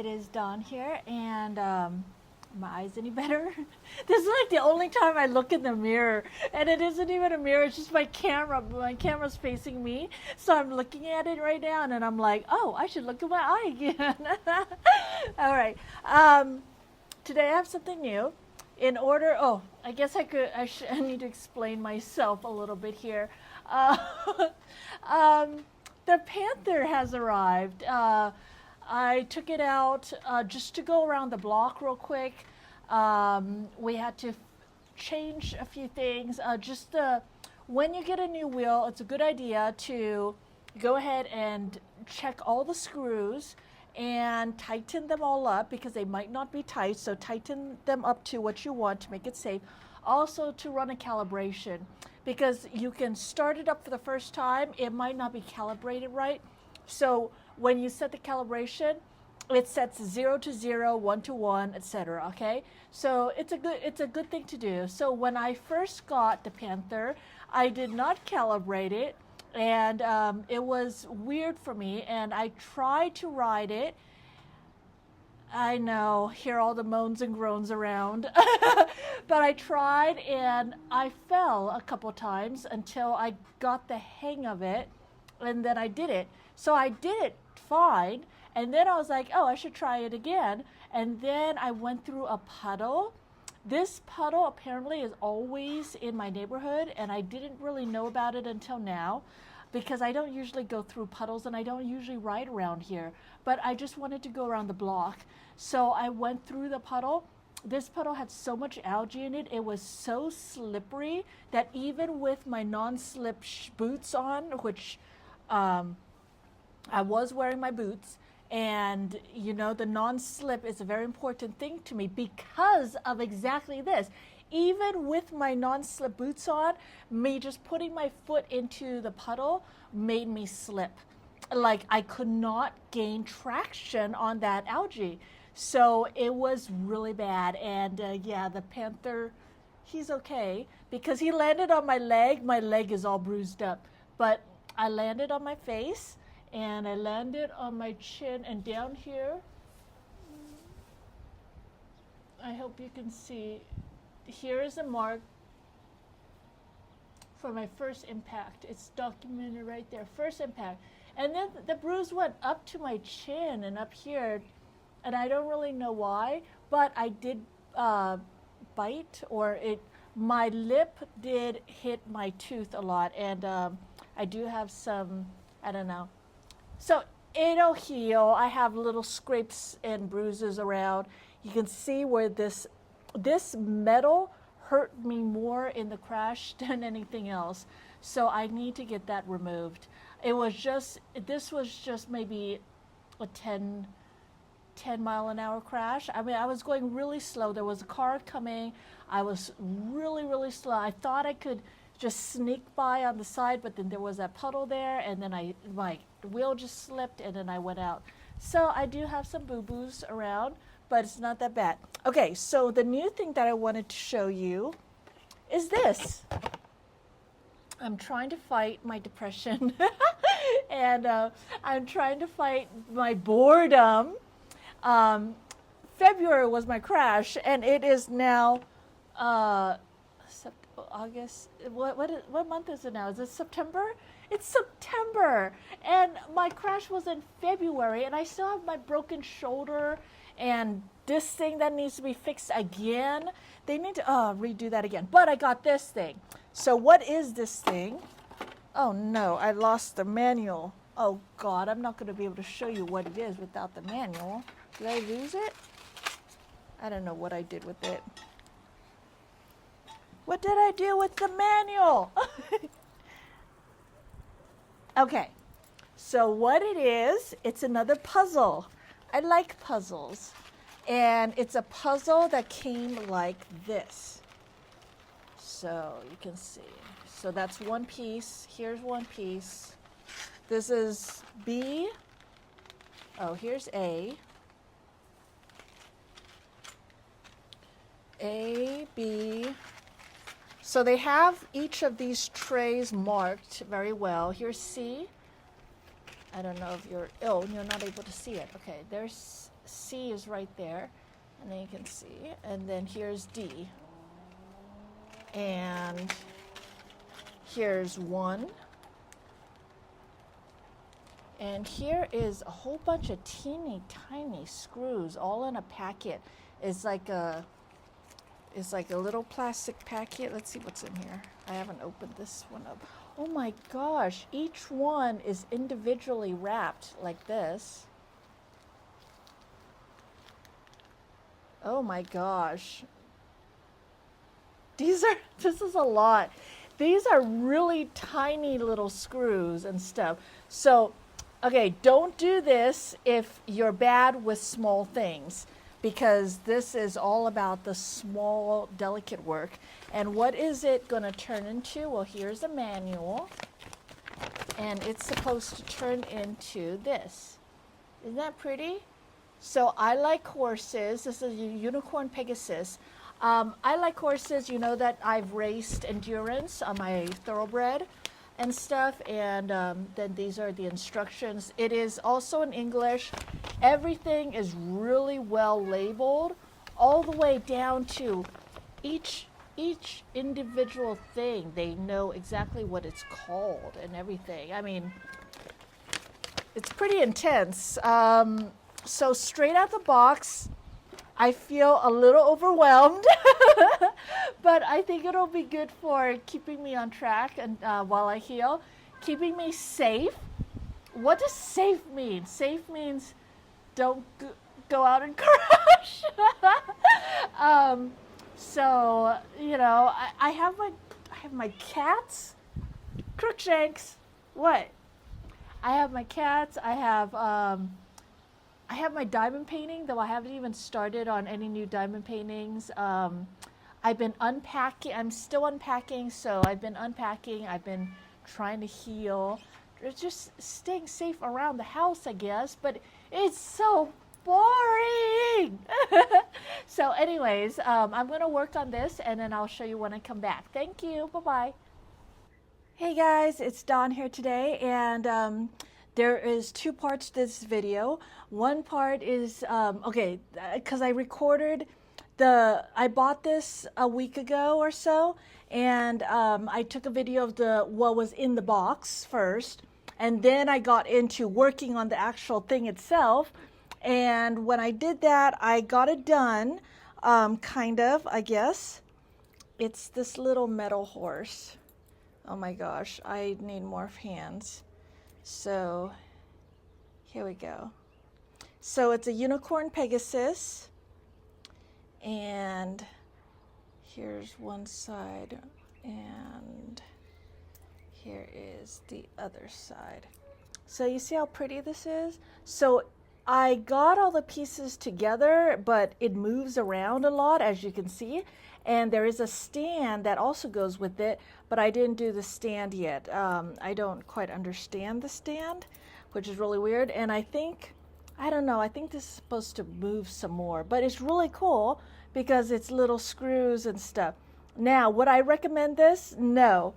it is done here, and my eyes any better? This is like the only time I look in the mirror, and it isn't even a mirror, it's just my camera. My camera's facing me, so I'm looking at it right now, and I'm like, oh, I should look at my eye again. All right. Today I have something new. In order, I guess I need to explain myself a little bit here. The Panther has arrived. I took it out just to go around the block real quick. We had to change a few things. When you get a new wheel, it's a good idea to go ahead and check all the screws and tighten them all up because they might not be tight. So tighten them up to what you want to make it safe. Also to run a calibration because you can start it up for the first time. It might not be calibrated right. So when you set the calibration, it sets 0 to 0, 1 to 1, etc. Okay, so it's a good thing to do. So when I first got the Panther, I did not calibrate it, and it was weird for me. And I tried to ride it. I know, hear all the moans and groans around, but I tried and I fell a couple times until I got the hang of it, and then I did it. So I did it fine, and then I was like, oh, I should try it again. And then I went through a puddle. This puddle apparently is always in my neighborhood, and I didn't really know about it until now because I don't usually go through puddles and I don't usually ride around here. But I just wanted to go around the block. So I went through the puddle. This puddle had so much algae in it. It was so slippery that even with my non-slip boots on, which I was wearing my boots, and you know, the non-slip is a very important thing to me because of exactly this. Even with my non-slip boots on, me just putting my foot into the puddle made me slip. Like I could not gain traction on that algae. So it was really bad. And yeah, the Panther, he's okay because he landed on my leg. My leg is all bruised up, but I landed on my face and I landed on my chin and down here. I hope you can see. Here is a mark for my first impact. It's documented right there, first impact. And then the bruise went up to my chin and up here, and I don't really know why, but I did bite, or my lip did hit my tooth a lot, and I do have some, I don't know. So it'll heal. I have little scrapes and bruises around. You can see where this metal hurt me more in the crash than anything else. So I need to get that removed. This was just maybe a 10 mile an hour crash. I mean, I was going really slow. There was a car coming. I was really, really slow. I thought I could just sneak by on the side, but then there was that puddle there, and then my wheel just slipped, and then I went out. So I do have some boo-boos around, but it's not that bad. Okay, so the new thing that I wanted to show you is this. I'm trying to fight my depression, and I'm trying to fight my boredom. February was my crash, and it is now August. What month is it now? Is it September? It's September, and my crash was in February, and I still have my broken shoulder and this thing that needs to be fixed again. They need to redo that again. But I got this thing. So what is this thing? Oh no, I lost the manual. Oh God, I'm not going to be able to show you what it is without the manual. Did I lose it? I don't know what I did with it. What did I do with the manual? Okay, so what it is, it's another puzzle. I like puzzles. And it's a puzzle that came like this. So you can see. So that's one piece. Here's one piece. This is B. Oh, here's A. A, B. So they have each of these trays marked very well. Here's C. I don't know if you're not able to see it. Okay, there's C is right there, and then you can see, and then here's D, and here's 1, and here is a whole bunch of teeny tiny screws all in a packet. It's like a little plastic packet. Let's see what's in here. I haven't opened this one up. Oh my gosh, each one is individually wrapped like this. Oh my gosh. This is a lot. These are really tiny little screws and stuff. So, okay, don't do this if you're bad with small things, because this is all about the small, delicate work. And what is it going to turn into? Well, here's a manual, and it's supposed to turn into this. Isn't that pretty? So I like horses. This is a unicorn Pegasus. I like horses. You know that I've raced endurance on my thoroughbred and stuff, and then these are the instructions. It is also in English. Everything is really well labeled, all the way down to each individual thing. They know exactly what it's called and everything. I mean, it's pretty intense. So straight out the box, I feel a little overwhelmed, but I think it'll be good for keeping me on track and while I heal, keeping me safe. What does safe mean? Safe means don't go out and crash. So you know, I have my cats, Crookshanks. What? I have my cats. I have my diamond painting, though I haven't even started on any new diamond paintings. I've been unpacking. I'm still unpacking, so I've been unpacking. I've been trying to heal. Just staying safe around the house, I guess, but it's so boring. So anyways, I'm going to work on this, and then I'll show you when I come back. Thank you. Bye-bye. Hey guys, it's Dawn here today, and there is 2 parts to this video. One part is, okay, because I recorded I bought this a week ago or so, and I took a video of what was in the box first, and then I got into working on the actual thing itself. And when I did that, I got it done, kind of, I guess. It's this little metal horse. Oh my gosh, I need more hands. So here we go. So it's a unicorn Pegasus, and here's one side, and here is the other side. So you see how pretty this is? So I got all the pieces together, but it moves around a lot, as you can see. And there is a stand that also goes with it, but I didn't do the stand yet. I don't quite understand the stand, which is really weird. And I think, I don't know, I think this is supposed to move some more, but it's really cool because it's little screws and stuff. Now, would I recommend this? No,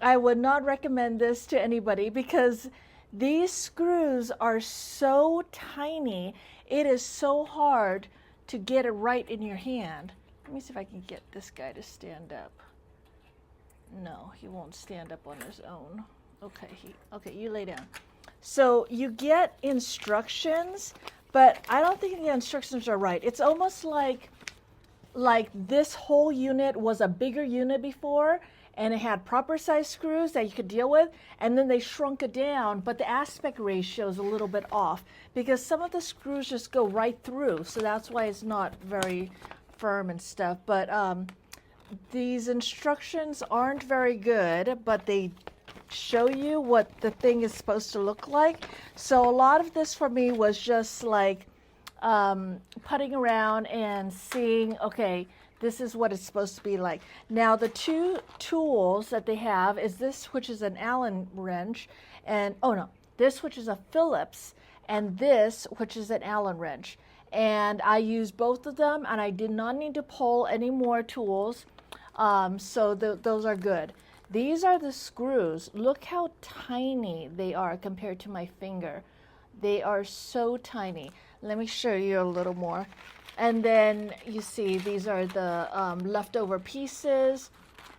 I would not recommend this to anybody because these screws are so tiny. It is so hard to get it right in your hand. Let me see if I can get this guy to stand up. No, he won't stand up on his own. Okay, you lay down. So you get instructions, but I don't think the instructions are right. It's almost like this whole unit was a bigger unit before, and it had proper size screws that you could deal with, and then they shrunk it down, but the aspect ratio is a little bit off because some of the screws just go right through, so that's why it's not very firm and stuff. But these instructions aren't very good, but they show you what the thing is supposed to look like. So a lot of this for me was just like putting around and seeing, okay, this is what it's supposed to be like. Now the 2 tools that they have is this, which is an Allen wrench, and this, which is a Phillips, and this, which is an Allen wrench. And I used both of them, and I did not need to pull any more tools, so those are good. These are the screws. Look how tiny they are compared to my finger. They are so tiny. Let me show you a little more. And then you see these are the leftover pieces.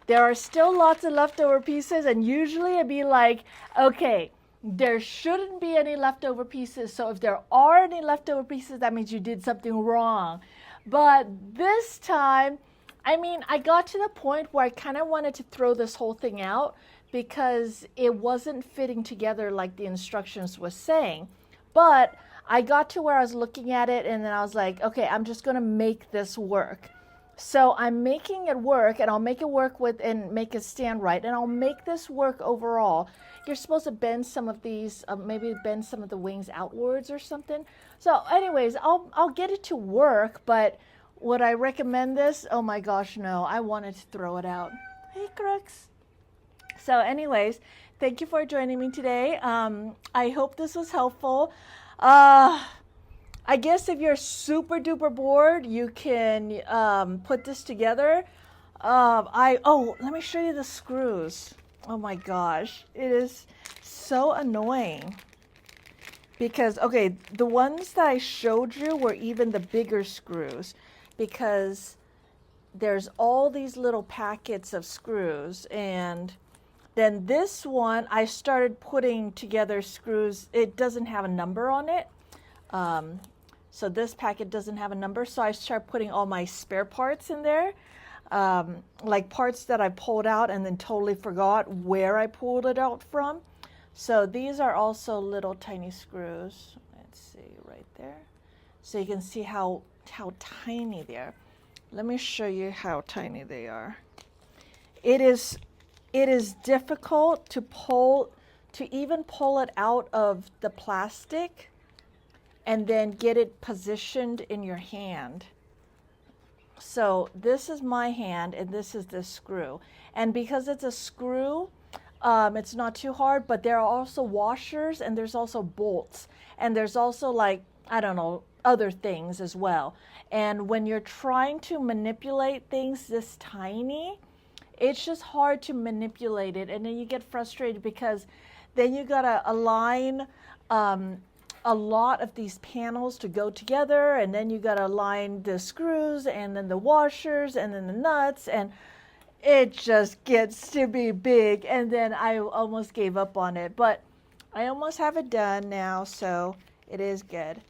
There are still lots of leftover pieces, and usually I'd be like, okay, there shouldn't be any leftover pieces. So if there are any leftover pieces, that means you did something wrong. But this time, I mean, I got to the point where I kind of wanted to throw this whole thing out because it wasn't fitting together like the instructions was saying. But I got to where I was looking at it, and then I was like, okay, I'm just going to make this work. So I'm making it work, and I'll make it work with and make it stand right, and I'll make this work overall. You're supposed to bend some of these, maybe bend some of the wings outwards or something. So anyways, I'll get it to work, but would I recommend this? Oh my gosh, no. I wanted to throw it out. Hey, Crooks. So anyways, thank you for joining me today. I hope this was helpful. I guess if you're super duper bored, you can put this together. Let me show you the screws. Oh my gosh, it is so annoying. Because, okay, the ones that I showed you were even the bigger screws. Because there's all these little packets of screws, and then this one I started putting together screws. It doesn't have a number on it, so this packet doesn't have a number, so I started putting all my spare parts in there, like parts that I pulled out and then totally forgot where I pulled it out from. So these are also little tiny screws. Let's see right there, so you can see how tiny they are. Let me show you how tiny they are. It is difficult to even pull it out of the plastic and then get it positioned in your hand. So this is my hand, and this is the screw. And because it's a screw, it's not too hard, but there are also washers, and there's also bolts, and there's also, like, I don't know, other things as well. And when you're trying to manipulate things this tiny, it's just hard to manipulate it, and then you get frustrated because then you gotta align a lot of these panels to go together, and then you gotta align the screws and then the washers and then the nuts, and it just gets to be big. And then I almost gave up on it, but I almost have it done now, so it is good.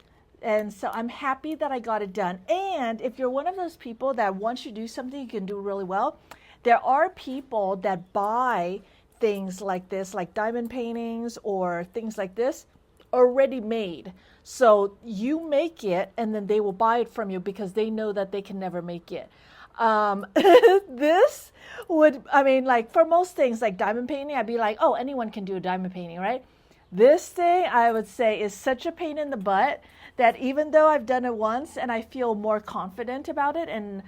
And so I'm happy that I got it done. And if you're one of those people that once you do something, you can do really well, there are people that buy things like this, like diamond paintings or things like this, already made. So you make it, and then they will buy it from you because they know that they can never make it. This would, I mean, like for most things like diamond painting, I'd be like, oh, anyone can do a diamond painting, right? This thing, I would say, is such a pain in the butt that even though I've done it once and I feel more confident about it, and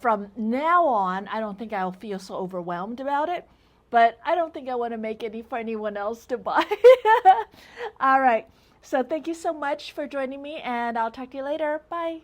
from now on, I don't think I'll feel so overwhelmed about it, but I don't think I want to make any for anyone else to buy. All right, so thank you so much for joining me, and I'll talk to you later. Bye.